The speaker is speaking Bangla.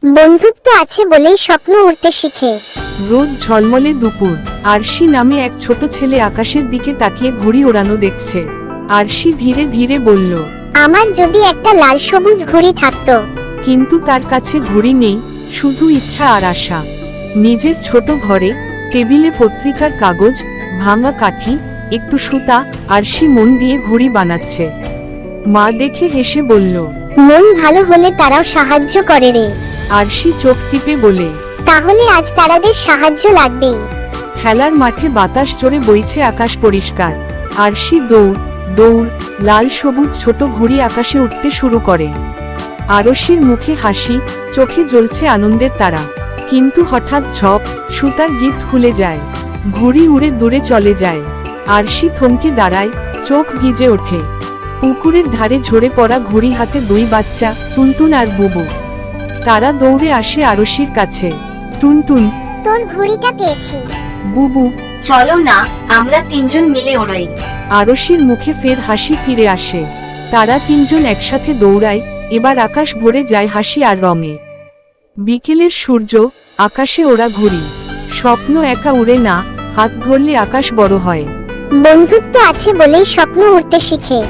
বন্ধুত্ব আছে বলেই স্বপ্ন উড়তে শিখে। রোদ ঝলমলে দুপুর। আরশি নামে এক ছোট ছেলে আকাশের দিকে তাকিয়ে ঘুড়ি ওড়ানো দেখছে। আরশি ধীরে ধীরে বলল, আমার যদি একটা লাল সবুজ ঘড়ি থাকতো। কিন্তু তার কাছে ঘড়ি নেই, শুধু ইচ্ছা আর আশা। নিজের ছোট ঘরে টেবিলে পত্রিকার কাগজ, ভাঙা কাঠি, একটু সুতা। আরশি মন দিয়ে ঘড়ি বানাচ্ছে। মা দেখে হেসে বলল, মন ভালো হলে তারাও সাহায্য করে রে। আরশি চোখ টিপে বলে, তাহলে আজ তারাদের সাহায্য লাগবেই। খেলার মাঠে বাতাস জোরে বইছে, আকাশ পরিষ্কার। আরশি দৌড় দৌড়, লাল সবুজ ছোট ঘুড়ি আকাশে উঠতে শুরু করে। আরশির মুখে হাসি, চোখে জ্বলছে আনন্দের তারা। কিন্তু হঠাৎ ঝপ, সুতার গিঁট খুলে যায়। ঘুড়ি উড়ে দূরে চলে যায়। আরশি থমকে দাঁড়ায়, চোখ ভিজে ওঠে। পুকুরের ধারে ঝরে পড়া ঘুড়ি হাতে দুই বাচ্চা, টুনটুন আর বুবু। তারা দৌড়ে আসে আরশির কাছে। টুনটুন, তোর ঘড়িটা পেয়েছি। বুবু, চলো না, আমরা তিনজন মিলে ওড়াই। আরশির মুখে ফের হাসি ফিরে আসে। তারা তিনজন একসাথে দৌড়ায়। এবার আকাশ ভরে যায় হাসি আর রঙে। বিকেলের সূর্য, আকাশে ওরা ঘুড়ি। স্বপ্ন একা উড়ে না, হাত ধরলে আকাশ বড় হয়। বন্ধুত্ব আছে বলেই স্বপ্ন উড়তে শিখে।